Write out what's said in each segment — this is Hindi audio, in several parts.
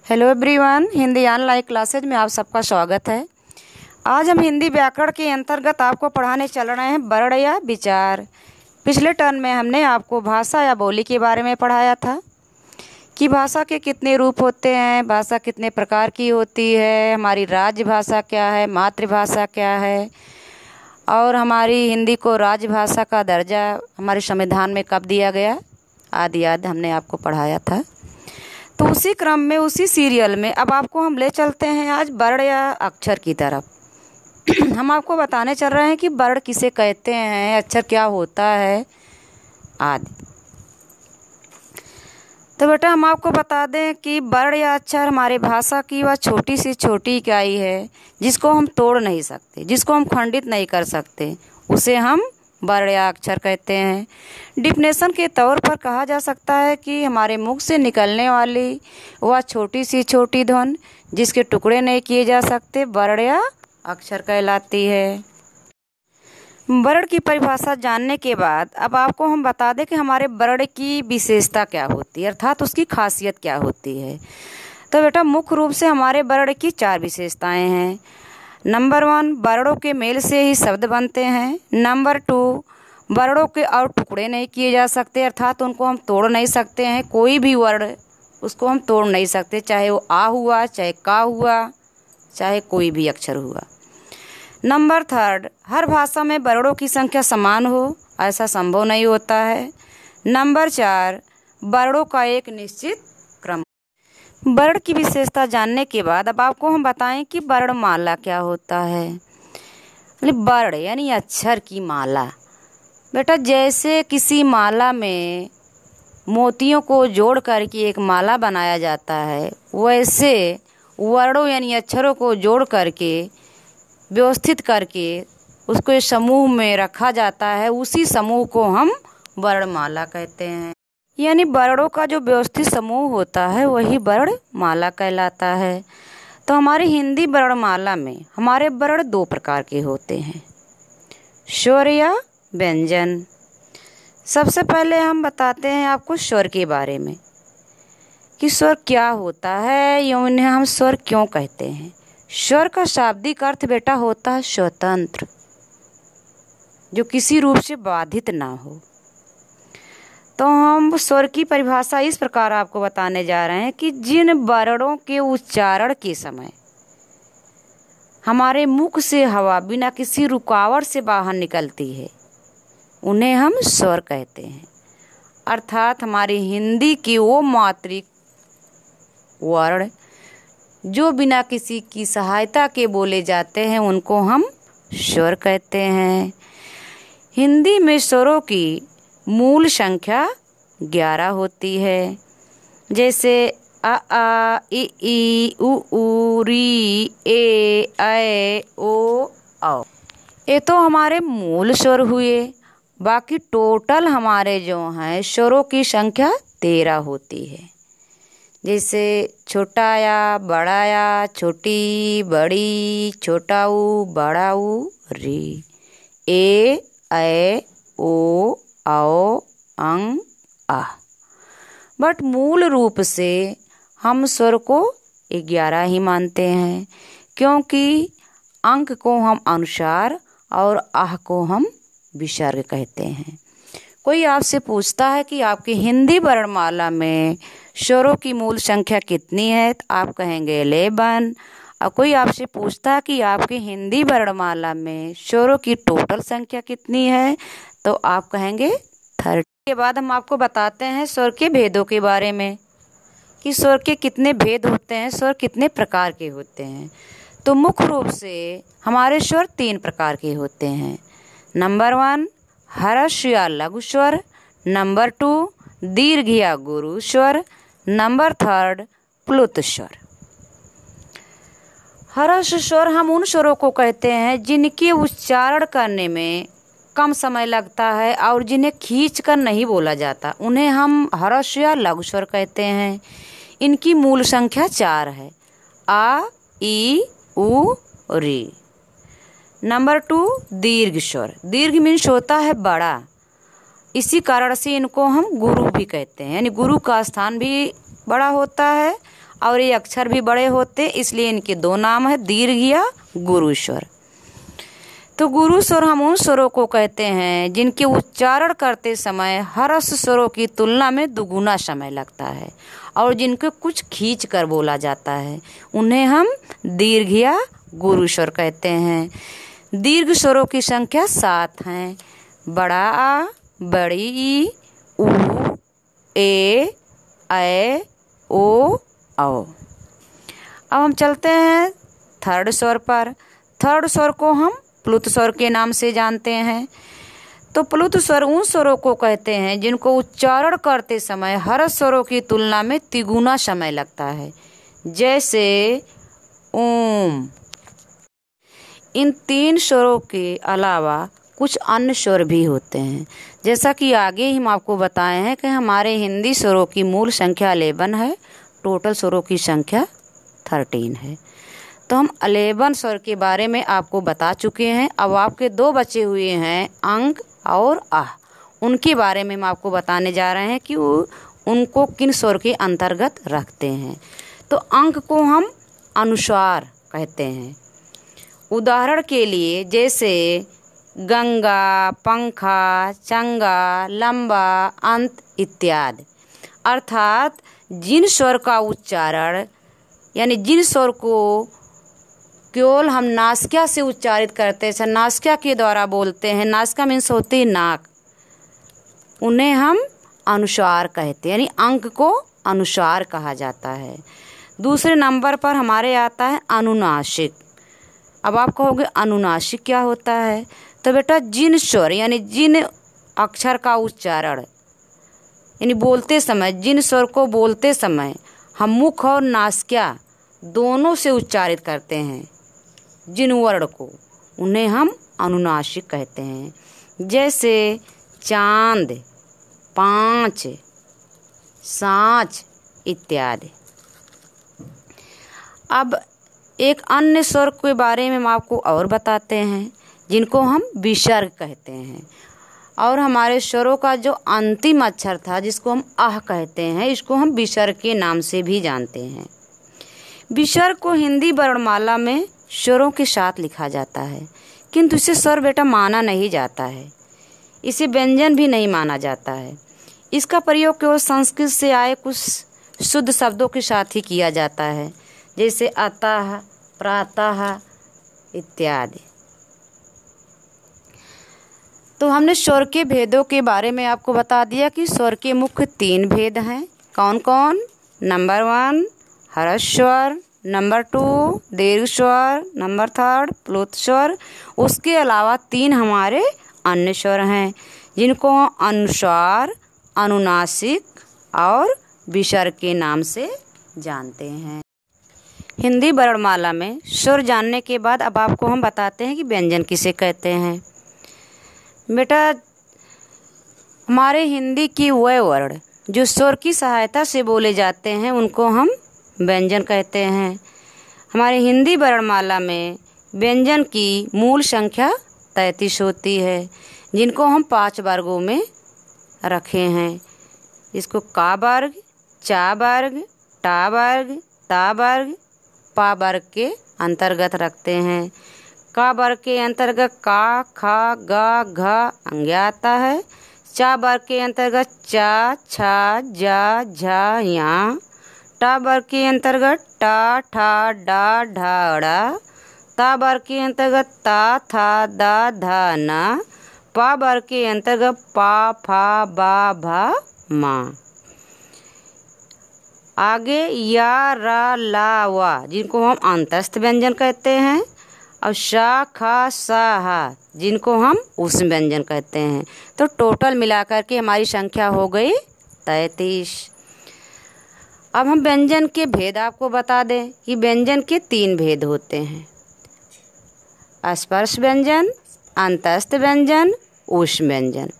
Hello everyone, Hindi online classes में आप सबका स्वागत है। आज हम हिंदी व्याकरण के अंतर्गत आपको पढ़ाने चल रहे हैं वर्ण या विचार। पिछले टर्म में हमने आपको भाषा या बोली के बारे में पढ़ाया था कि भाषा के कितने रूप होते हैं, भाषा कितने प्रकार की होती है, हमारी राज्य भाषा क्या है, मातृभाषा क्या है, और हमारी हिंदी को राजभाषा का दर्जा हमारे संविधान में कब दिया गया आदि आदि हमने आपको पढ़ाया था। तो उसी क्रम में, उसी सीरियल में अब आपको हम ले चलते हैं आज वर्ण या अक्षर की तरफ। हम आपको बताने चल रहे हैं कि वर्ण किसे कहते हैं, अक्षर क्या होता है आदि। तो बेटा हम आपको बता दें कि वर्ण या अक्षर हमारे भाषा की वह छोटी सी छोटी इकाई है जिसको हम तोड़ नहीं सकते, जिसको हम खंडित नहीं कर सकते, उसे हम वर्ण या अक्षर कहते हैं। डिफिनेशन के तौर पर कहा जा सकता है कि हमारे मुख से निकलने वाली वह छोटी सी छोटी ध्वनि जिसके टुकड़े नहीं किए जा सकते वर्ण या अक्षर कहलाती है। वर्ण की परिभाषा जानने के बाद अब आपको हम बता दें कि हमारे वर्ण की विशेषता क्या होती है, अर्थात उसकी खासियत क्या होती है। तो बेटा मुख्य रूप से हमारे वर्ण की 4 विशेषताएं हैं। नंबर 1, वर्णों के मेल से ही शब्द बनते हैं। नंबर 2, वर्णों के और टुकड़े नहीं किए जा सकते, अर्थात उनको हम तोड़ नहीं सकते हैं। कोई भी वर्ण उसको हम तोड़ नहीं सकते, चाहे वो आ हुआ, चाहे का हुआ, चाहे कोई भी अक्षर हुआ। नंबर 3, हर भाषा में वर्णों की संख्या समान हो, ऐसा संभव नहीं होता है। नंबर 4, वर्णों का एक निश्चित क्रम। वर्ण की विशेषता जानने के बाद अब आपको हम बताएं कि वर्णमाला क्या होता है। वर्ण यानी अक्षर की माला। बेटा जैसे किसी माला में मोतियों को जोड़ करके एक माला बनाया जाता है, वैसे वर्णों यानी अक्षरों को जोड़ करके व्यवस्थित करके उसको एक समूह में रखा जाता है, उसी समूह को हम वर्णमाला कहते हैं। यानी वर्णों का जो व्यवस्थित समूह होता है वही वर्णमाला कहलाता है। तो हमारी हिंदी वर्णमाला में हमारे वर्ण 2 प्रकार के होते हैं, स्वर या व्यंजन। सबसे पहले हम बताते हैं आपको स्वर के बारे में कि स्वर क्या होता है या उन्हें हम स्वर क्यों कहते हैं। स्वर का शाब्दिक अर्थ बेटा होता है स्वतंत्र, जो किसी रूप से बाधित ना हो। तो हम स्वर की परिभाषा इस प्रकार आपको बताने जा रहे हैं कि जिन वर्णों के उच्चारण के समय हमारे मुख से हवा बिना किसी रुकावट से बाहर निकलती है उन्हें हम स्वर कहते हैं। अर्थात हमारी हिंदी के वो मात्रिक वर्ण जो बिना किसी की सहायता के बोले जाते हैं उनको हम स्वर कहते हैं। हिंदी में स्वरों की मूल संख्या 11 होती है, जैसे अ आ इ ई उ ऊ री ए ऐ ओ औ। ये तो हमारे मूल स्वर हुए। बाकी टोटल हमारे जो हैं स्वरों की संख्या 13 होती है, जैसे छोटा या, बड़ा या, छोटी, बड़ी, छोटा ऊ, बड़ा ऊ, री, ए ऐ ओ आओ अंग आ। बट मूल रूप से हम स्वर को 11 ही मानते हैं, क्योंकि अंक को हम अनुसार और आह को हम विसर्ग कहते हैं। कोई आपसे पूछता है कि आपकी हिंदी वर्णमाला में स्वरों की मूल संख्या कितनी है, तो आप कहेंगे 11। और कोई आपसे पूछता है कि आपकी हिंदी वर्णमाला में स्वरों की टोटल संख्या कितनी है, तो आप कहेंगे 30। के बाद हम आपको बताते हैं स्वर के भेदों के बारे में कि स्वर के कितने भेद होते हैं, स्वर कितने प्रकार के होते हैं। तो मुख्य रूप से हमारे स्वर 3 प्रकार के होते हैं। नंबर 1, ह्रस्व या लघु स्वर। नंबर 2, दीर्घ या गुरु स्वर। नंबर 3, प्लुत स्वर। ह्रस्व स्वर हम उन स्वरों को कहते हैं जिनके उच्चारण करने में कम समय लगता है और जिन्हें खींच कर नहीं बोला जाता, उन्हें हम ह्रस्व या लघु स्वर कहते हैं। इनकी मूल संख्या 4 है, आ ई उ री। नंबर 2, दीर्घ स्वर। दीर्घ मीन्स होता है बड़ा, इसी कारण से इनको हम गुरु भी कहते हैं, यानी गुरु का स्थान भी बड़ा होता है और ये अक्षर भी बड़े होते, इसलिए इनके दो नाम है, दीर्घ या गुरु स्वर। तो गुरु स्वर हम उन स्वरों को कहते हैं जिनके उच्चारण करते समय हर्ष स्वरों की तुलना में दुगुना समय लगता है और जिनको कुछ खींच कर बोला जाता है, उन्हें हम दीर्घ या गुरु स्वर कहते हैं। दीर्घ स्वरों की संख्या 7 हैं। बड़ा आ, बड़ी ई, उ, ए, ओ, औ। अब हम चलते हैं थर्ड स्वर पर। थर्ड स्वर को हम प्लुत स्वर के नाम से जानते हैं। तो प्लुत स्वर उन स्वरों को कहते हैं जिनको उच्चारण करते समय हर स्वरों की तुलना में तिगुना समय लगता है, जैसे ओम। इन 3 स्वरों के अलावा कुछ अन्य स्वर भी होते हैं, जैसा कि आगे ही हम आपको बताए हैं कि हमारे हिंदी स्वरों की मूल संख्या 11 है, टोटल स्वरों की संख्या 13 है। तो हम 11 स्वर के बारे में आपको बता चुके हैं। अब आपके 2 बचे हुए हैं अंक और आह, उनके बारे में हम आपको बताने जा रहे हैं कि उनको किन स्वर के अंतर्गत रखते हैं। तो अंक को हम अनुस्वार कहते हैं। उदाहरण के लिए जैसे गंगा, पंखा, चंगा, लंबा, अंत इत्यादि। अर्थात जिन स्वर का उच्चारण यानी जिन स्वर को केवल हम नासिका से उच्चारित करते हैं, नासिका के द्वारा बोलते हैं, नासिका मीन्स होती है नाक, उन्हें हम अनुस्वार कहते हैं, यानी अंक को अनुस्वार कहा जाता है। दूसरे नंबर पर हमारे आता है अनुनासिक। अब आप कहोगे अनुनासिक क्या होता है? तो बेटा जिन स्वर यानी जिन अक्षर का उच्चारण यानी बोलते समय, जिन स्वर को बोलते समय हम मुख और नासिका दोनों से उच्चारित करते हैं, जिन वर्ण को, उन्हें हम अनुनासिक कहते हैं। जैसे चांद, पाँच, सांच इत्यादि। अब एक अन्य स्वर के बारे में हम आपको और बताते हैं, जिनको हम विसर्ग कहते हैं। और हमारे स्वरों का जो अंतिम अक्षर था, जिसको हम आह कहते हैं, इसको हम विसर्ग के नाम से भी जानते हैं। विसर्ग को हिंदी वर्णमाला में स्वरों के साथ लिखा जाता है, किंतु इसे स्वर बेटा माना नहीं जाता है, इसे व्यंजन भी नहीं माना जाता है। इसका प्रयोग केवल संस्कृत से आए कुछ शुद्ध शब्दों के साथ ही किया जाता है, जैसे अतः, प्रातः इत्यादि। तो हमने स्वर के भेदों के बारे में आपको बता दिया कि स्वर के मुख्य 3 भेद हैं। कौन कौन? नंबर 1 हर्ष स्वर, नंबर 2 दीर्घ स्वर, नंबर 3 प्लुत स्वर। उसके अलावा 3 हमारे अन्य स्वर हैं, जिनको अनुस्वार, अनुनासिक और विसर्ग के नाम से जानते हैं। हिंदी वर्णमाला में स्वर जानने के बाद अब आपको हम बताते हैं कि व्यंजन किसे कहते हैं। बेटा हमारे हिंदी की वह वर्ण जो स्वर की सहायता से बोले जाते हैं, उनको हम व्यंजन कहते हैं। हमारे हिंदी वर्णमाला में व्यंजन की मूल संख्या 33 होती है, जिनको हम 5 वर्गों में रखे हैं। इसको का वर्ग, चा वर्ग, टा वर्ग, ता वर्ग, पा वर्ग के अंतर्गत रखते हैं। का वर्ग के अंतर्गत का, खा, गा, घा अंग्य आता है। चा वर्ग के अंतर्गत चा, छा, जा, झा, या। टा वर्ग के अंतर्गत टा, ठा, डा, ढा, ड़ा। ता वर्ग के अंतर्गत ता, था, दा, धा, ना। पा वर्ग के अंतर्गत पा, फा, बा, भा, मा। आगे या, रा, ला, वा, जिनको हम अंतस्थ व्यंजन कहते हैं, और शा, खा, सा, हा, जिनको हम उष्म व्यंजन कहते हैं। तो टोटल मिलाकर के हमारी संख्या हो गई 33। अब हम व्यंजन के भेद आपको बता दें कि व्यंजन के 3 भेद होते हैं, स्पर्श व्यंजन, अंतस्थ व्यंजन, उष्म व्यंजन।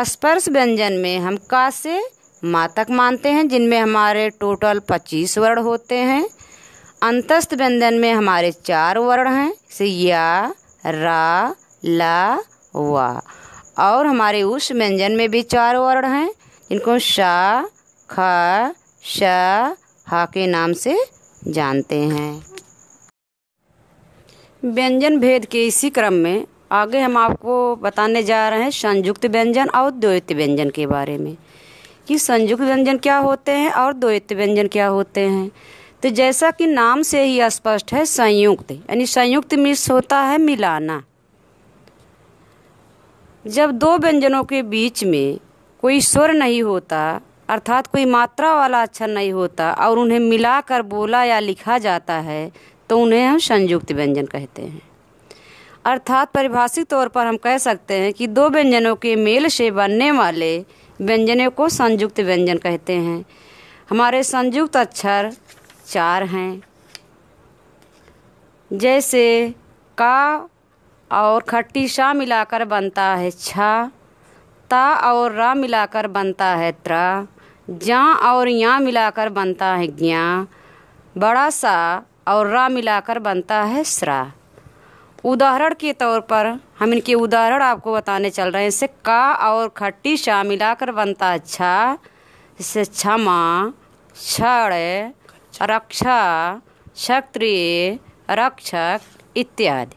स्पर्श व्यंजन में हम का से मा तक मानते हैं, जिनमें हमारे टोटल 25 वर्ण होते हैं। अंतस्थ व्यंजन में हमारे 4 वर्ण हैं, जैसे या, रा, ला, वा। और हमारे उष्म व्यंजन में भी 4 वर्ण हैं, जिनको शा, खा, शा, हा के नाम से जानते हैं। व्यंजन भेद के इसी क्रम में आगे हम आपको बताने जा रहे हैं संयुक्त व्यंजन और द्वैत व्यंजन के बारे में, कि संयुक्त व्यंजन क्या होते हैं और द्वैत व्यंजन क्या होते हैं। तो जैसा कि नाम से ही स्पष्ट है, संयुक्त यानी संयुक्त मीन्स होता है मिलाना। जब दो व्यंजनों के बीच में कोई स्वर नहीं होता, अर्थात कोई मात्रा वाला अक्षर नहीं होता और उन्हें मिलाकर बोला या लिखा जाता है, तो उन्हें हम संयुक्त व्यंजन कहते हैं। अर्थात परिभाषित तौर पर हम कह सकते हैं कि दो व्यंजनों के मेल से बनने वाले व्यंजनों को संयुक्त व्यंजन कहते हैं। हमारे संयुक्त अक्षर 4 हैं, जैसे का और खट्टी शा मिलाकर बनता है छा, ता और रा मिलाकर बनता है त्रा, जा और या मिलाकर बनता है ज्ञा, बड़ा सा और रा मिलाकर बनता है स्रा। उदाहरण के तौर पर हम इनके उदाहरण आपको बताने चल रहे हैं। जैसे का और खट्टी शा मिलाकर बनता है छा, जैसे क्षमा, क्षण, रक्षा, क्षत्रिय, रक्षक इत्यादि।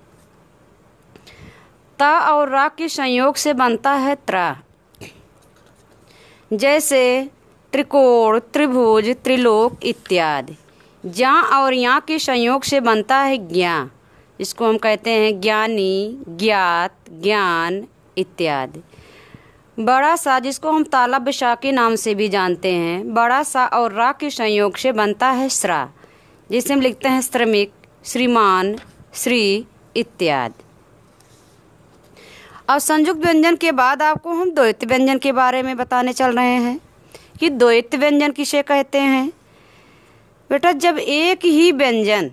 ता और रा के संयोग से बनता है त्रा, जैसे त्रिकोण, त्रिभुज, त्रिलोक इत्यादि। जा और या के संयोग से बनता है ज्ञा, इसको हम कहते हैं ज्ञानी, ज्ञात, ज्ञान इत्यादि। बड़ा सा, जिसको हम तालब शा के नाम से भी जानते हैं, बड़ा सा और रा के संयोग से बनता है स्रा, जिसे हम लिखते हैं श्रमिक, श्रीमान, श्री इत्यादि। और संयुक्त व्यंजन के बाद आपको हम द्वैत व्यंजन के बारे में बताने चल रहे हैं कि द्वैत व्यंजन किसे कहते हैं। बेटा, जब एक ही व्यंजन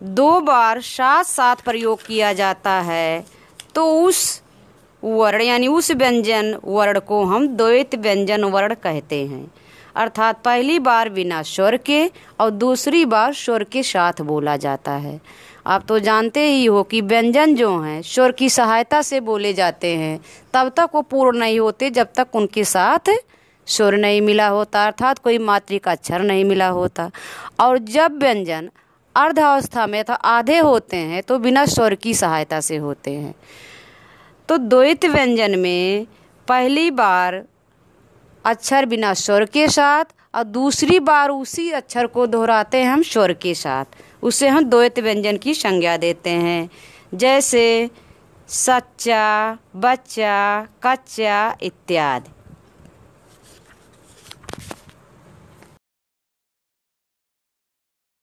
2 बार साथ साथ प्रयोग किया जाता है, तो उस वर्ण यानी उस व्यंजन वर्ण को हम द्वैत व्यंजन वर्ण कहते हैं। अर्थात पहली बार बिना स्वर के और दूसरी बार स्वर के साथ बोला जाता है। आप तो जानते ही हो कि व्यंजन जो हैं स्वर की सहायता से बोले जाते हैं, तब तक वो पूर्ण नहीं होते जब तक उनके साथ स्वर नहीं मिला होता, अर्थात कोई मात्रिक अक्षर नहीं मिला होता। और जब व्यंजन अर्ध अवस्था में अर्थात आधे होते हैं, तो बिना स्वर की सहायता से होते हैं। तो द्वैत व्यंजन में पहली बार अक्षर बिना स्वर के साथ और दूसरी बार उसी अक्षर को दोहराते हैं हम स्वर के साथ, उसे हम द्वैत व्यंजन की संज्ञा देते हैं। जैसे सच्चा, बच्चा, कच्चा इत्यादि।